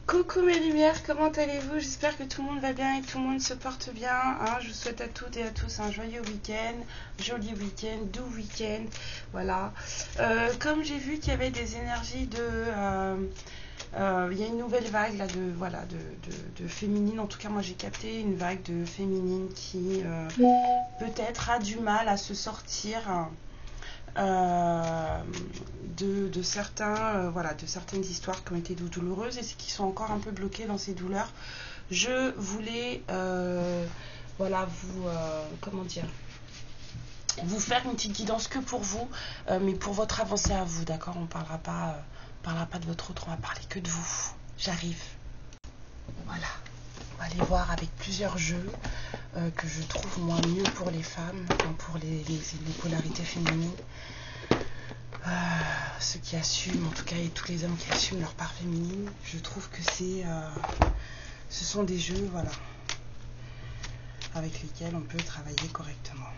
Coucou mes lumières, comment allez-vous? J'espère que tout le monde va bien et que tout le monde se porte bien. Je vous souhaite à toutes et à tous un joyeux week-end, joli week-end, doux week-end. Voilà. Comme j'ai vu qu'il y avait des énergies il y a une nouvelle vague là de féminine. En tout cas, moi j'ai capté une vague de féminine qui peut-être a du mal à se sortir. De certaines histoires qui ont été douloureuses et qui sont encore un peu bloquées dans ces douleurs. Je voulais vous faire une petite guidance que pour vous, mais pour votre avancée à vous, d'accord? On parlera pas de votre autre, on va parler que de vous. J'arrive. Voilà. On va aller voir avec plusieurs jeux que je trouve moi mieux pour les femmes, pour les polarités féminines. Ceux qui assument, en tout cas, et tous les hommes qui assument leur part féminine, je trouve que ce sont des jeux, voilà, avec lesquels on peut travailler correctement,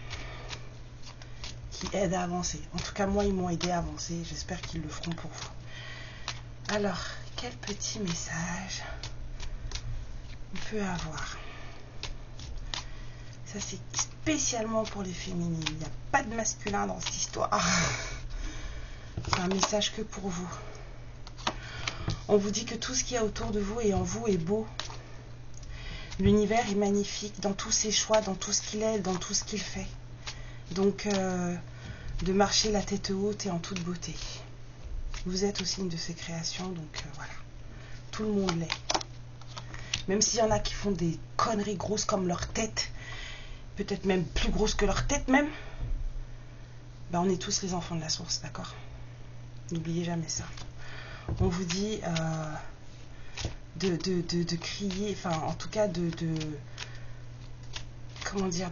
qui aident à avancer. En tout cas, moi, ils m'ont aidé à avancer. J'espère qu'ils le feront pour vous. Alors, quel petit message on peut avoir? Ça, c'est spécialement pour les féminines. Il n'y a pas de masculin dans cette histoire. C'est un message que pour vous. On vous dit que tout ce qu'il y a autour de vous et en vous est beau. L'univers est magnifique dans tous ses choix, dans tout ce qu'il est, dans tout ce qu'il fait. Donc, de marcher la tête haute et en toute beauté. Vous êtes aussi une de ces créations, donc voilà. Tout le monde l'est. Même s'il y en a qui font des conneries grosses comme leur tête, peut-être même plus grosses que leur tête même, ben on est tous les enfants de la source, d'accord? N'oubliez jamais ça. On vous dit de crier, enfin en tout cas de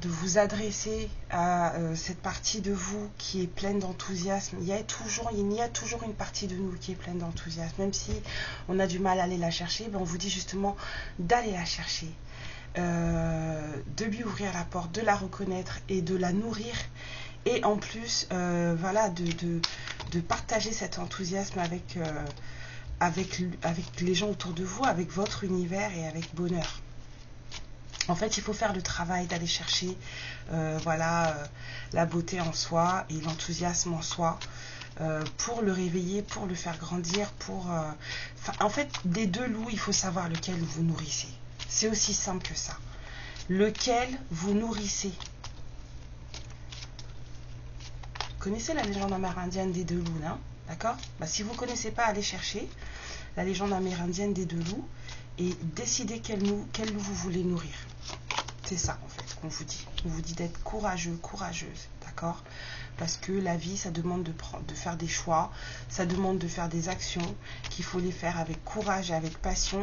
vous adresser à cette partie de vous qui est pleine d'enthousiasme. Il y a toujours une partie de nous qui est pleine d'enthousiasme. Même si on a du mal à aller la chercher, ben on vous dit justement d'aller la chercher. De lui ouvrir la porte, de la reconnaître et de la nourrir. Et en plus, de partager cet enthousiasme avec les gens autour de vous, avec votre univers et avec bonheur. En fait, il faut faire le travail d'aller chercher la beauté en soi et l'enthousiasme en soi pour le réveiller, pour le faire grandir. En fait, des deux loups, il faut savoir lequel vous nourrissez. C'est aussi simple que ça. Lequel vous nourrissez. Vous connaissez la légende amérindienne des deux loups, là, d'accord? Si vous ne connaissez pas, allez chercher la légende amérindienne des deux loups et décidez quel loup vous voulez nourrir. C'est ça, en fait, qu'on vous dit. On vous dit d'être courageux, courageuse, d'accord? Parce que la vie, ça demande de faire des choix, ça demande de faire des actions, qu'il faut les faire avec courage et avec passion.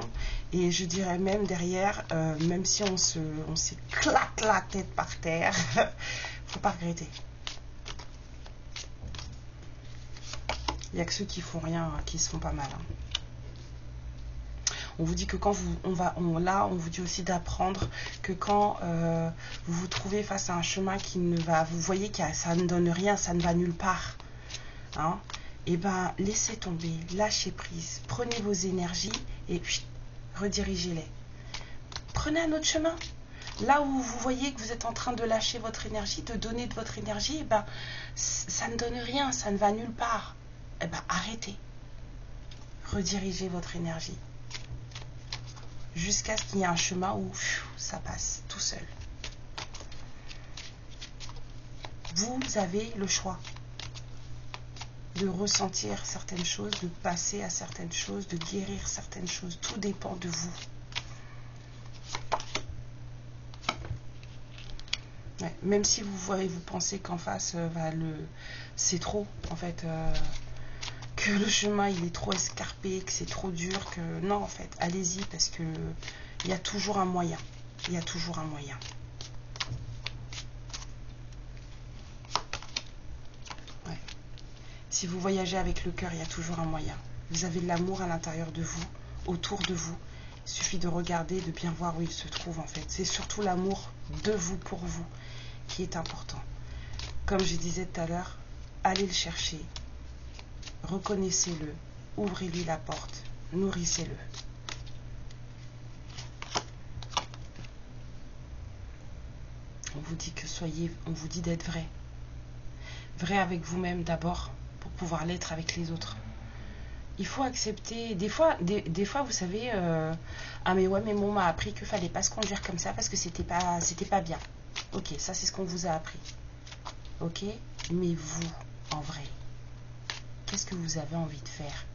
Et je dirais même derrière, même si on s'éclate la tête par terre, faut pas regretter. Il n'y a que ceux qui font rien qui se font pas mal. On vous dit que quand on vous dit aussi d'apprendre que quand vous vous trouvez face à un chemin vous voyez que ça ne donne rien, ça ne va nulle part. Et ben laissez tomber, lâchez prise, prenez vos énergies et puis redirigez-les. Prenez un autre chemin. Là où vous voyez que vous êtes en train de lâcher votre énergie, de donner de votre énergie, et ben ça ne donne rien, ça ne va nulle part. Eh ben, arrêtez. Redirigez votre énergie. Jusqu'à ce qu'il y ait un chemin où ça passe tout seul. Vous avez le choix de ressentir certaines choses, de passer à certaines choses, de guérir certaines choses. Tout dépend de vous. Ouais, même si vous pensez qu'en face, c'est trop, en fait... que le chemin il est trop escarpé, que c'est trop dur, que non en fait, allez-y parce que il y a toujours un moyen. Il y a toujours un moyen. Ouais. Si vous voyagez avec le cœur, il y a toujours un moyen. Vous avez de l'amour à l'intérieur de vous, autour de vous. Il suffit de regarder, de bien voir où il se trouve en fait. C'est surtout l'amour de vous pour vous qui est important. Comme je disais tout à l'heure, allez le chercher. Reconnaissez-le, ouvrez-lui la porte, nourrissez-le. On vous dit que on vous dit d'être vrai. Vrai avec vous-même d'abord, pour pouvoir l'être avec les autres. Il faut accepter, des fois vous savez, ah mais ouais, mais on m'a appris qu'il fallait pas se conduire comme ça parce que c'était pas bien. Ok, ça c'est ce qu'on vous a appris. Ok, mais vous, en vrai, qu'est-ce que vous avez envie de faire?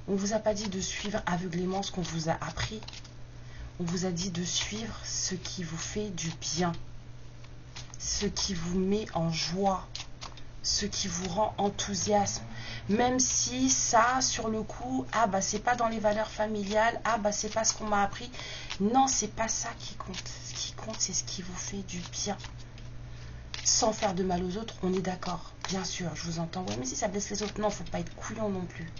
On vous a pas dit de suivre aveuglément ce qu'on vous a appris. On vous a dit de suivre ce qui vous fait du bien, ce qui vous met en joie, ce qui vous rend enthousiasme. Même si ça, sur le coup, ah bah c'est pas dans les valeurs familiales, ah bah c'est pas ce qu'on m'a appris. Non, c'est pas ça qui compte. Ce qui compte, c'est ce qui vous fait du bien. Sans faire de mal aux autres, on est d'accord. Bien sûr, je vous entends. Ouais, mais si ça blesse les autres, non, faut pas être couillon non plus.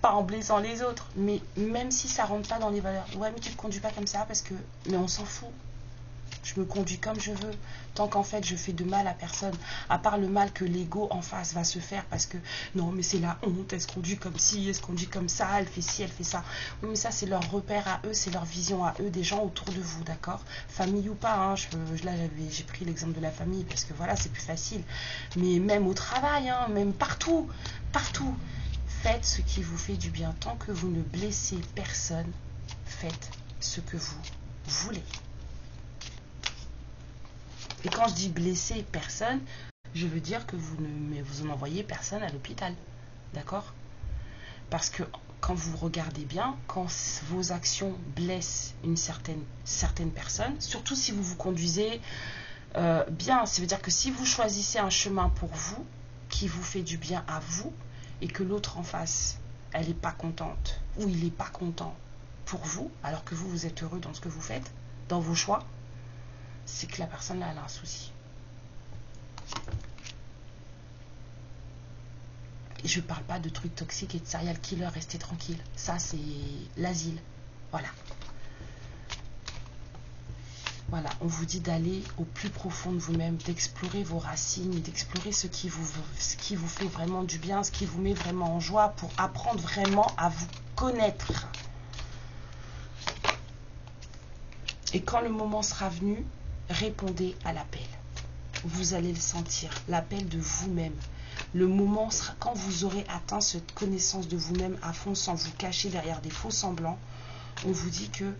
Pas en blessant les autres, mais même si ça rentre pas dans les valeurs. Ouais, mais tu te conduis pas comme ça parce que... Mais on s'en fout. Je me conduis comme je veux, tant qu'en fait je fais de mal à personne, à part le mal que l'ego en face va se faire parce que non mais c'est la honte, elle se conduit comme ci, elle se conduit comme ça, elle fait ci, elle fait ça. Oui, mais ça c'est leur repère à eux, c'est leur vision à eux, des gens autour de vous, d'accord? Famille ou pas, hein, là j'ai pris l'exemple de la famille parce que voilà c'est plus facile, mais même au travail, hein, même partout, partout, faites ce qui vous fait du bien, tant que vous ne blessez personne, faites ce que vous voulez. Et quand je dis blesser personne, je veux dire que vous n'envoyez personne à l'hôpital. D'accord? Parce que quand vous regardez bien, quand vos actions blessent une certaine personne, surtout si vous vous conduisez bien, ça veut dire que si vous choisissez un chemin pour vous, qui vous fait du bien à vous, et que l'autre en face, elle n'est pas contente, ou il n'est pas content pour vous, alors que vous êtes heureux dans ce que vous faites, dans vos choix, c'est que la personne là, elle a un souci. Et je parle pas de trucs toxiques et de serial killer, restez tranquille. Ça, c'est l'asile. Voilà. Voilà, on vous dit d'aller au plus profond de vous-même, d'explorer vos racines, d'explorer ce qui vous fait vraiment du bien, ce qui vous met vraiment en joie pour apprendre vraiment à vous connaître. Et quand le moment sera venu, répondez à l'appel. Vous allez le sentir, l'appel de vous-même. Le moment sera quand vous aurez atteint cette connaissance de vous-même à fond sans vous cacher derrière des faux semblants. On vous dit que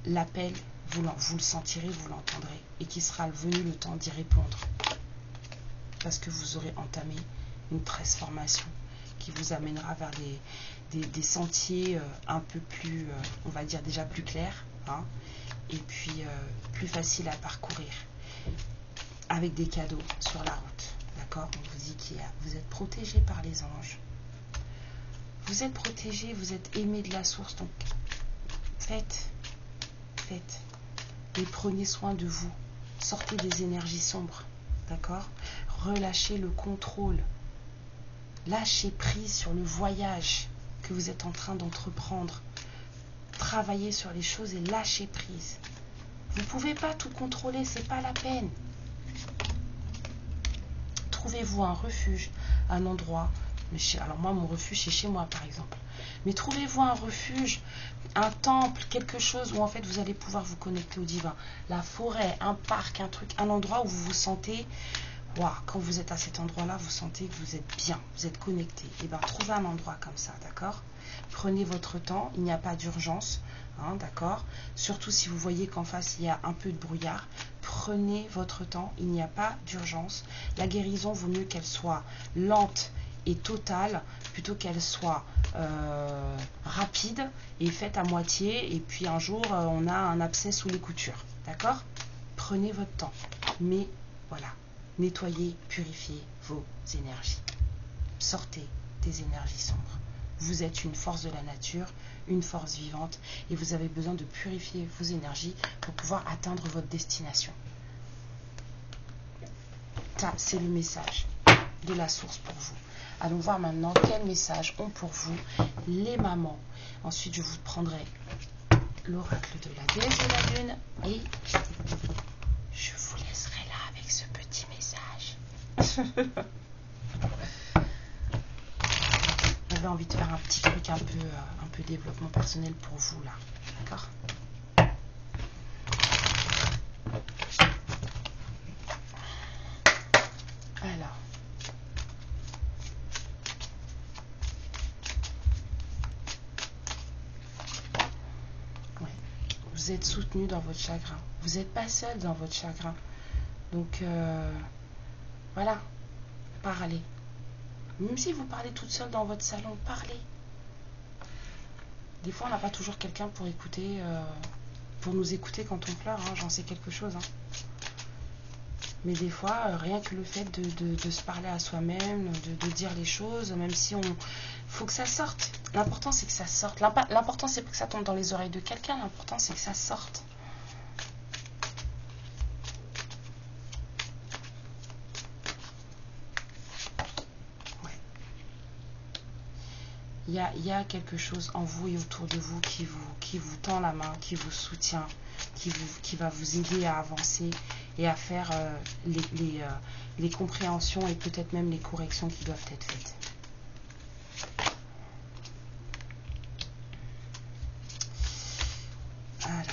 l'appel, vous le sentirez, vous l'entendrez et qu'il sera venu le temps d'y répondre. Parce que vous aurez entamé une transformation qui vous amènera vers des sentiers un peu plus, on va dire déjà plus clairs, hein, et puis plus faciles à parcourir. Avec des cadeaux sur la route, d'accord? On vous dit vous êtes protégé par les anges. Vous êtes protégé, vous êtes aimé de la source, donc faites. Et prenez soin de vous. Sortez des énergies sombres, d'accord? Relâchez le contrôle. Lâchez prise sur le voyage que vous êtes en train d'entreprendre. Travaillez sur les choses et lâchez prise. Vous ne pouvez pas tout contrôler, c'est pas la peine. Trouvez-vous un refuge, un endroit. Alors moi, mon refuge, c'est chez moi, par exemple. Mais trouvez-vous un refuge, un temple, quelque chose où en fait vous allez pouvoir vous connecter au divin. La forêt, un parc, un truc, un endroit où vous vous sentez, wow, quand vous êtes à cet endroit-là, vous sentez que vous êtes bien, vous êtes connecté. Et bien, trouvez un endroit comme ça, d'accord? Prenez votre temps, il n'y a pas d'urgence, hein, d'accord? Surtout si vous voyez qu'en face, il y a un peu de brouillard. Prenez votre temps, il n'y a pas d'urgence. La guérison vaut mieux qu'elle soit lente et totale plutôt qu'elle soit rapide et faite à moitié et puis un jour on a un abcès sous les coutures, d'accord? Prenez votre temps, mais voilà, nettoyez, purifiez vos énergies, sortez des énergies sombres. Vous êtes une force de la nature, une force vivante et vous avez besoin de purifier vos énergies pour pouvoir atteindre votre destination. Ça, c'est le message de la source pour vous. Allons voir maintenant quel message ont pour vous les mamans. Ensuite, je vous prendrai l'oracle de la déesse de la lune et je vous laisserai là avec ce petit message. J'avais envie de faire un petit truc un peu développement personnel pour vous là, d'accord? Vous êtes soutenu dans votre chagrin. Vous n'êtes pas seul dans votre chagrin. Donc, voilà, parlez. Même si vous parlez toute seule dans votre salon, parlez. Des fois, on n'a pas toujours quelqu'un pour écouter, pour nous écouter quand on pleure. Hein, j'en sais quelque chose. Hein. Mais des fois, rien que le fait de se parler à soi-même, de dire les choses, même si on... faut que ça sorte. L'important, c'est que ça sorte. L'important, c'est pas que ça tombe dans les oreilles de quelqu'un. L'important, c'est que ça sorte. Il y a quelque chose en vous et autour de vous qui vous tend la main, qui vous soutient, qui va vous aider à avancer et à faire les compréhensions et peut-être même les corrections qui doivent être faites. Alors,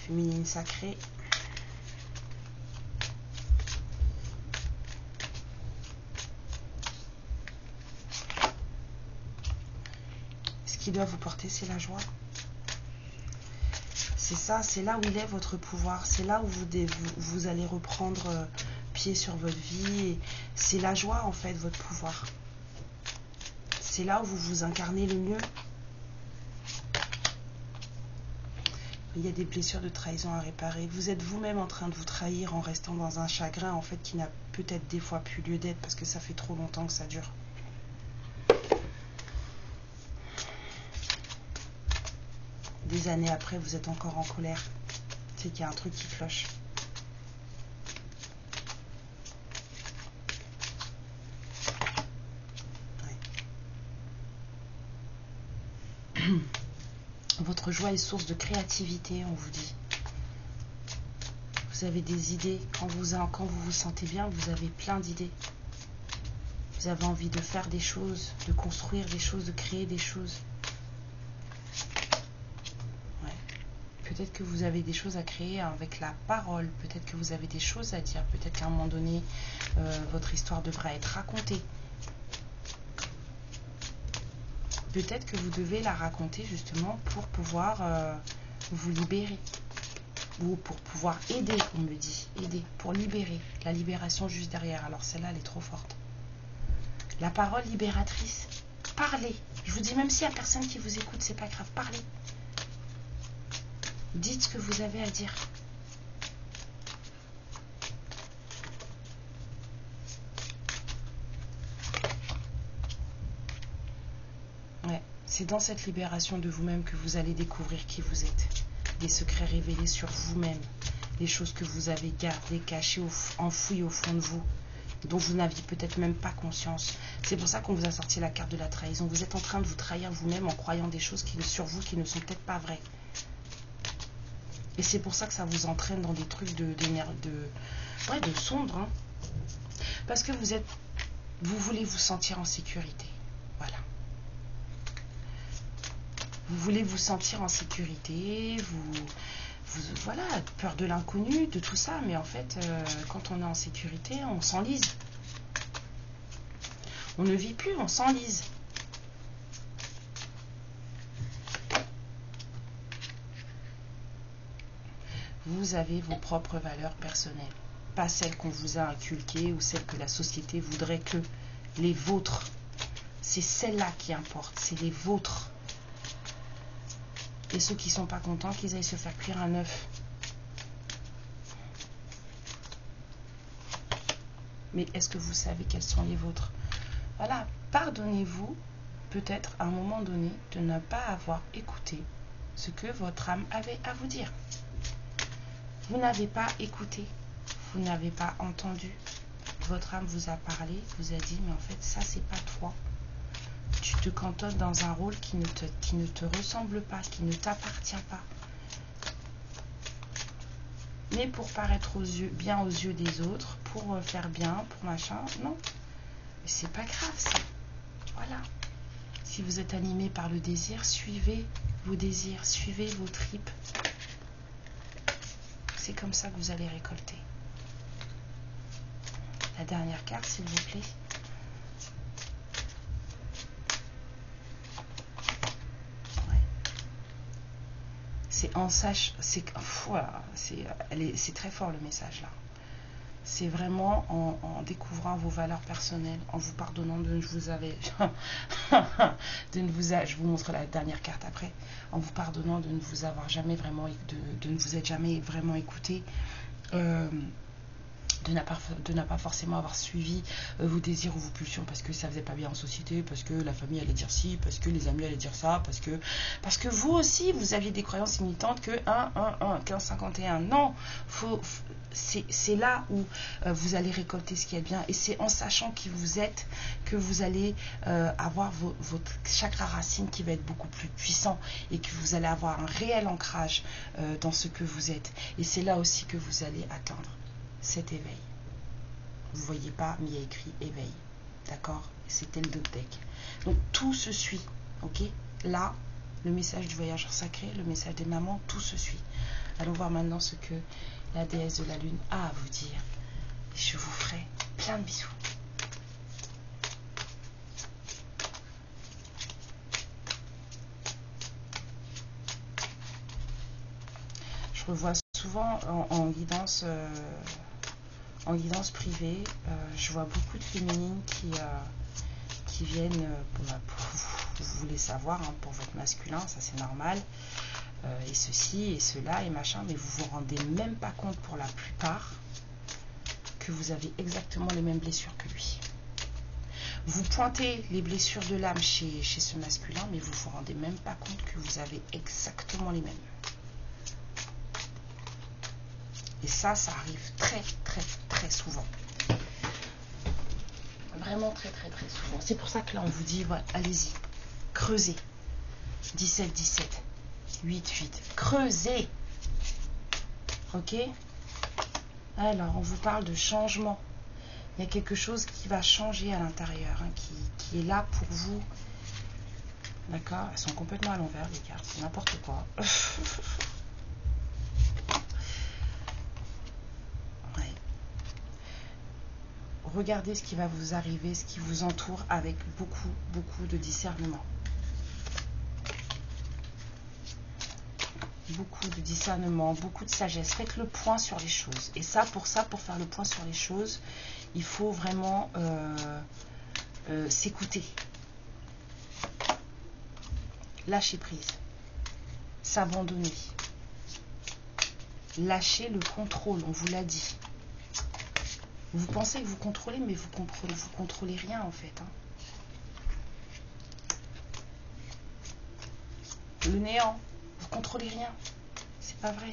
féminine sacrée. Ce qui doit vous porter, c'est la joie. C'est ça, c'est là où il est votre pouvoir. C'est là où vous allez reprendre pied sur votre vie. C'est la joie, en fait, votre pouvoir. C'est là où vous vous incarnez le mieux. Il y a des blessures de trahison à réparer. Vous êtes vous-même en train de vous trahir en restant dans un chagrin, en fait, qui n'a peut-être des fois plus lieu d'être parce que ça fait trop longtemps que ça dure. Des années après, vous êtes encore en colère. C'est qu'il y a un truc qui cloche. Ouais. Votre joie est source de créativité, on vous dit. Vous avez des idées. Quand vous vous sentez bien, vous avez plein d'idées. Vous avez envie de faire des choses, de construire des choses, de créer des choses. Peut-être que vous avez des choses à créer avec la parole. Peut-être que vous avez des choses à dire. Peut-être qu'à un moment donné, votre histoire devra être racontée. Peut-être que vous devez la raconter justement pour pouvoir vous libérer. Ou pour pouvoir aider, on me dit. Aider, pour libérer. La libération juste derrière. Alors celle-là, elle est trop forte. La parole libératrice. Parlez. Je vous dis, même s'il n'y a personne qui vous écoute, c'est pas grave. Parlez. Dites ce que vous avez à dire. Ouais, c'est dans cette libération de vous-même que vous allez découvrir qui vous êtes. Des secrets révélés sur vous-même. Des choses que vous avez gardées, cachées, enfouies au fond de vous, dont vous n'aviez peut-être même pas conscience. C'est pour ça qu'on vous a sorti la carte de la trahison. Vous êtes en train de vous trahir vous-même en croyant des choses sur vous qui ne sont peut-être pas vraies. Et c'est pour ça que ça vous entraîne dans des trucs de sombre. Hein. Parce que vous voulez vous sentir en sécurité. Voilà. Vous voulez vous sentir en sécurité. Voilà, peur de l'inconnu, de tout ça. Mais en fait, quand on est en sécurité, on s'enlise. On ne vit plus, on s'enlise. Vous avez vos propres valeurs personnelles, pas celles qu'on vous a inculquées ou celles que la société voudrait que les vôtres. C'est celles-là qui importent, c'est les vôtres. Et ceux qui ne sont pas contents, qu'ils aillent se faire cuire un œuf. Mais est-ce que vous savez quelles sont les vôtres? Voilà, pardonnez-vous peut-être à un moment donné de ne pas avoir écouté ce que votre âme avait à vous dire. Vous n'avez pas écouté, vous n'avez pas entendu. Votre âme vous a parlé, vous a dit, mais en fait, ça, c'est pas toi. Tu te cantonnes dans un rôle qui ne te ressemble pas, qui ne t'appartient pas. Mais pour paraître bien aux yeux des autres, pour faire bien, pour machin, non. Mais c'est pas grave, ça. Voilà. Si vous êtes animé par le désir, suivez vos désirs, suivez vos tripes. C'est comme ça que vous allez récolter. La dernière carte, s'il vous plaît. c'est en sache, c'est voilà, c'est très fort le message là. C'est vraiment en découvrant vos valeurs personnelles, en vous pardonnant de ne vous avez je vous montre la dernière carte après, en vous pardonnant de ne vous avoir jamais vraiment de ne vous être jamais vraiment écouté, de ne pas forcément avoir suivi vos désirs ou vos pulsions parce que ça faisait pas bien en société, parce que la famille allait dire ci, parce que les amis allaient dire ça, parce que vous aussi vous aviez des croyances limitantes que 1551. Non, c'est là où vous allez récolter ce qui est bien, et c'est en sachant qui vous êtes que vous allez avoir votre chakra racine qui va être beaucoup plus puissant et que vous allez avoir un réel ancrage dans ce que vous êtes, et c'est là aussi que vous allez atteindre cet éveil. Vous voyez pas, mais il y a écrit éveil, d'accord? C'était le deck. Donc tout se suit, ok? Là, le message du voyageur sacré, le message des mamans, tout se suit. Allons voir maintenant ce que la déesse de la lune a à vous dire. Je vous ferai plein de bisous. Je revois souvent en guidance privée, je vois beaucoup de féminines qui viennent pour vous voulez savoir, hein, pour votre masculin, ça c'est normal, et ceci et cela et machin, mais vous vous rendez même pas compte pour la plupart que vous avez exactement les mêmes blessures que lui. Vous pointez les blessures de l'âme chez ce masculin, mais vous vous rendez même pas compte que vous avez exactement les mêmes. Et ça arrive très très très souvent. Vraiment très très très souvent. C'est pour ça que là on vous dit, voilà, allez-y, creusez. 17, 17, 8, 8. Creusez. Ok? Alors, on vous parle de changement. Il y a quelque chose qui va changer à l'intérieur, hein, qui est là pour vous. D'accord? Elles sont complètement à l'envers, les cartes. C'est n'importe quoi. Ouais. Regardez ce qui va vous arriver, ce qui vous entoure avec beaucoup, beaucoup de discernement. Beaucoup de discernement, beaucoup de sagesse. Faites le point sur les choses. Et ça, pour faire le point sur les choses, il faut vraiment s'écouter. Lâcher prise. S'abandonner. Lâcher le contrôle, on vous l'a dit. Vous pensez que vous contrôlez, mais vous contrôlez rien en fait. Hein. Le néant, vous contrôlez rien. C'est pas vrai.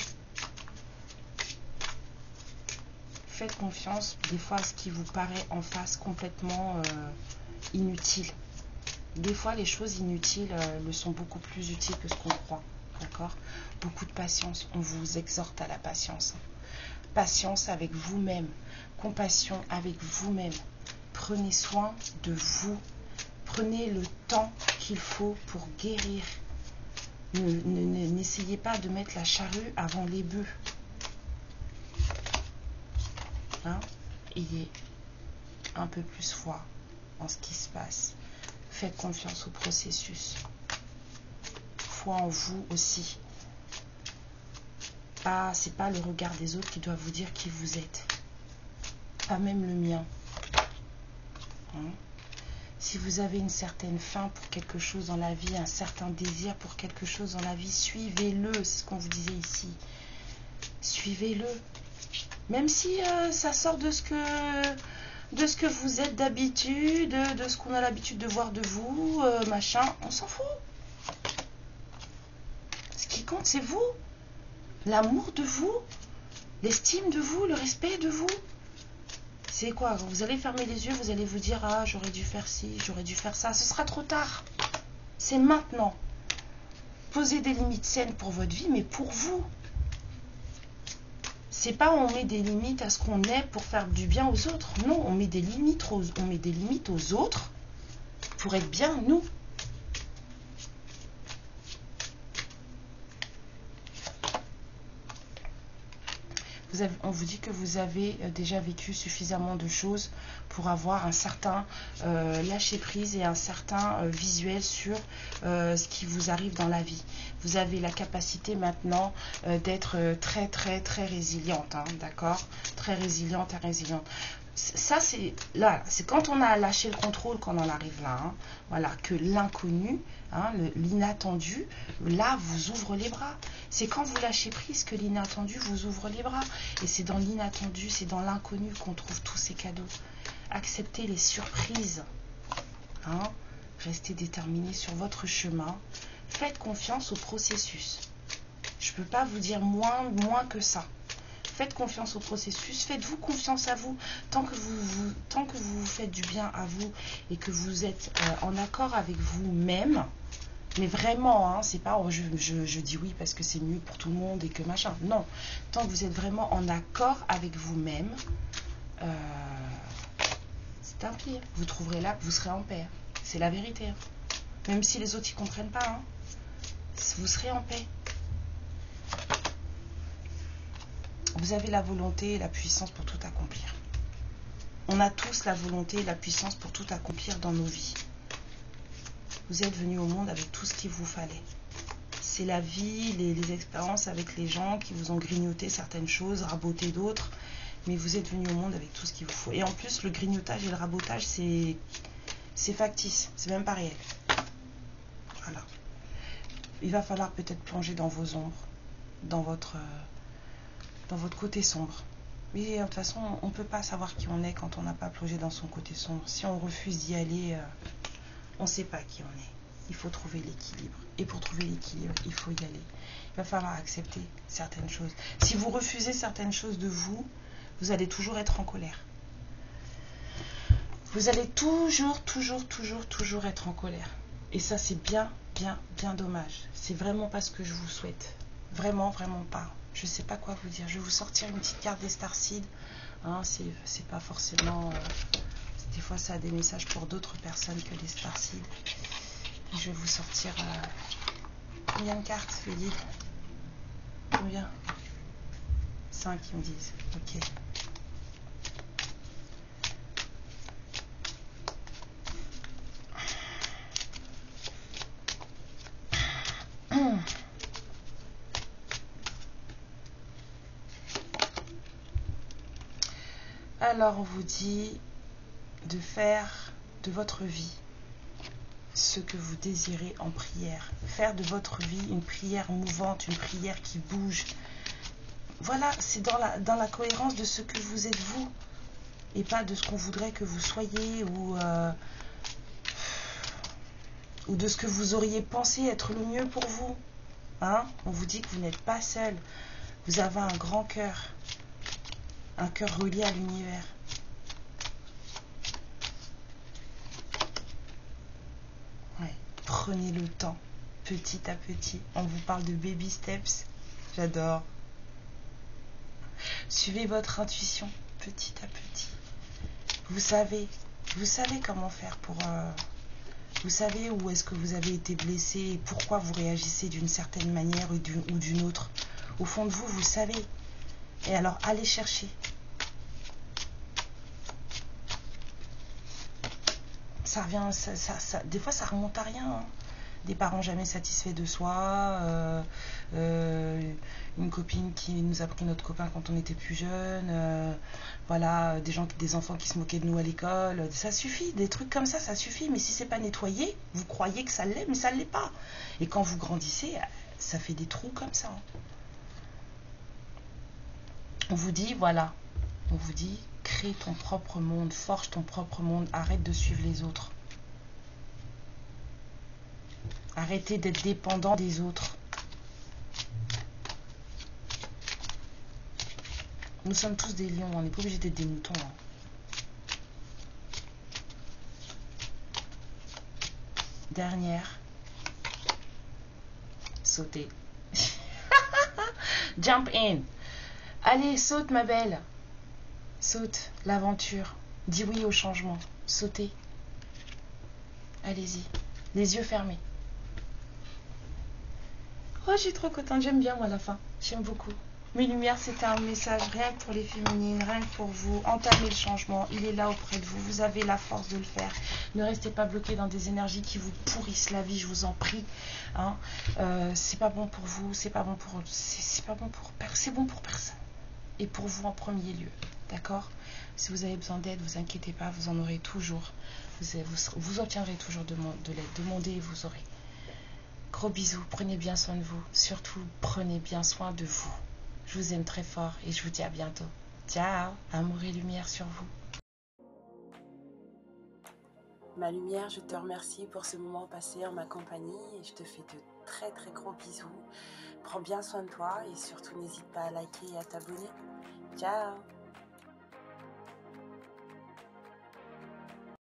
Faites confiance des fois à ce qui vous paraît en face complètement inutile. Des fois, les choses inutiles le sont beaucoup plus utiles que ce qu'on croit. D'accord? Beaucoup de patience. On vous exhorte à la patience. Patience avec vous-même. Compassion avec vous-même. Prenez soin de vous. Prenez le temps qu'il faut pour guérir. N'essayez pas de mettre la charrue avant les bœufs. Hein? Ayez un peu plus foi en ce qui se passe. Faites confiance au processus. Foi en vous aussi. Ah, c'est pas le regard des autres qui doit vous dire qui vous êtes. Pas même le mien. Hein? Si vous avez une certaine faim pour quelque chose dans la vie, un certain désir pour quelque chose dans la vie, suivez-le. C'est ce qu'on vous disait ici. Suivez-le. Même si ça sort de ce que vous êtes d'habitude, de ce qu'on a l'habitude de voir de vous, machin, on s'en fout. Ce qui compte, c'est vous. L'amour de vous, l'estime de vous, le respect de vous. C'est quoi? Vous allez fermer les yeux, vous allez vous dire, ah, j'aurais dû faire ci, j'aurais dû faire ça. Ce sera trop tard. C'est maintenant. Posez des limites saines pour votre vie, mais pour vous. C'est pas on met des limites à ce qu'on est pour faire du bien aux autres. Non, on met des limites aux autres pour être bien nous. On vous dit que vous avez déjà vécu suffisamment de choses pour avoir un certain lâcher-prise et un certain visuel sur ce qui vous arrive dans la vie. Vous avez la capacité maintenant d'être très résiliente, hein, d'accord? Très résiliente et résiliente. Ça, c'est là, c'est quand on a lâché le contrôle qu'on en arrive là, hein, voilà, que l'inconnu, hein, l'inattendu, là, vous ouvre les bras. C'est quand vous lâchez prise que l'inattendu vous ouvre les bras. Et c'est dans l'inattendu, c'est dans l'inconnu qu'on trouve tous ces cadeaux. Acceptez les surprises, hein, restez déterminé sur votre chemin, faites confiance au processus. Je ne peux pas vous dire moins que ça. Faites confiance au processus, faites-vous confiance à vous. Tant que vous faites du bien à vous et que vous êtes en accord avec vous-même, mais vraiment, hein, c'est pas je dis oui parce que c'est mieux pour tout le monde et que machin. Non, tant que vous êtes vraiment en accord avec vous-même, c'est un pire. Vous trouverez là que vous serez en paix. C'est la vérité. Hein. Même si les autres n'y comprennent pas, hein, vous serez en paix. Vous avez la volonté et la puissance pour tout accomplir. On a tous la volonté et la puissance pour tout accomplir dans nos vies. Vous êtes venu au monde avec tout ce qu'il vous fallait. C'est la vie, les expériences avec les gens qui vous ont grignoté certaines choses, raboté d'autres. Mais vous êtes venu au monde avec tout ce qu'il vous faut. Et en plus, le grignotage et le rabotage, c'est factice. C'est même pas réel. Voilà. Il va falloir peut-être plonger dans vos ombres, dans votre côté sombre. Mais de toute façon, on ne peut pas savoir qui on est quand on n'a pas plongé dans son côté sombre. Si on refuse d'y aller, on ne sait pas qui on est. Il faut trouver l'équilibre. Et pour trouver l'équilibre, il faut y aller. Il va falloir accepter certaines choses. Si vous refusez certaines choses de vous, vous allez toujours être en colère. Vous allez toujours être en colère. Et ça, c'est bien dommage. C'est vraiment pas ce que je vous souhaite. Vraiment pas. Je sais pas quoi vous dire. Je vais vous sortir une petite carte des Starseeds. Hein, c'est pas forcément... des fois, ça a des messages pour d'autres personnes que les Starseeds. Je vais vous sortir... combien de cartes, le guide? Combien? 5, ils me disent. Ok. Alors on vous dit de faire de votre vie ce que vous désirez en prière. Faire de votre vie une prière mouvante, une prière qui bouge. Voilà, c'est dans la cohérence de ce que vous êtes vous et pas de ce qu'on voudrait que vous soyez ou de ce que vous auriez pensé être le mieux pour vous. Hein? On vous dit que vous n'êtes pas seul. Vous avez un grand cœur. Un cœur relié à l'univers. Ouais. Prenez le temps, petit à petit. On vous parle de baby steps. J'adore. Suivez votre intuition, petit à petit. Vous savez comment faire pour... vous savez où est-ce que vous avez été blessé et pourquoi vous réagissez d'une certaine manière ou d'une autre. Au fond de vous, vous savez. Et alors, allez chercher. Ça revient, des fois, ça remonte à rien. Hein. Des parents jamais satisfaits de soi, une copine qui nous a pris notre copain quand on était plus jeune, voilà, des enfants qui se moquaient de nous à l'école. Ça suffit, des trucs comme ça suffit. Mais si c'est pas nettoyé, vous croyez que ça l'est, mais ça ne l'est pas. Et quand vous grandissez, ça fait des trous comme ça. On vous dit, voilà, on vous dit, crée ton propre monde, forge ton propre monde, arrête de suivre les autres. Arrêtez d'être dépendant des autres. Nous sommes tous des lions, on n'est pas obligé d'être des moutons. Hein. Dernière. Sautez. Jump in. Allez, saute ma belle. Saute l'aventure. Dis oui au changement. Sautez. Allez-y. Les yeux fermés. Oh, je suis trop contente. J'aime bien moi la fin. J'aime beaucoup. Mes lumières, c'était un message rien que pour les féminines, rien que pour vous. Entamez le changement, il est là auprès de vous. Vous avez la force de le faire. Ne restez pas bloqué dans des énergies qui vous pourrissent la vie, je vous en prie. Hein. C'est pas bon pour vous, c'est pas bon pour, c'est pas bon pour, c'est bon pour personne. Et pour vous en premier lieu, d'accord? Si vous avez besoin d'aide, vous inquiétez pas, vous en aurez toujours. Vous obtiendrez toujours de l'aide. Demandez et vous aurez. Gros bisous, prenez bien soin de vous. Surtout, prenez bien soin de vous. Je vous aime très fort et je vous dis à bientôt. Ciao, amour et lumière sur vous. Ma lumière, je te remercie pour ce moment passé en ma compagnie et je te fais de très très gros bisous. Prends bien soin de toi et surtout n'hésite pas à liker et à t'abonner. Ciao.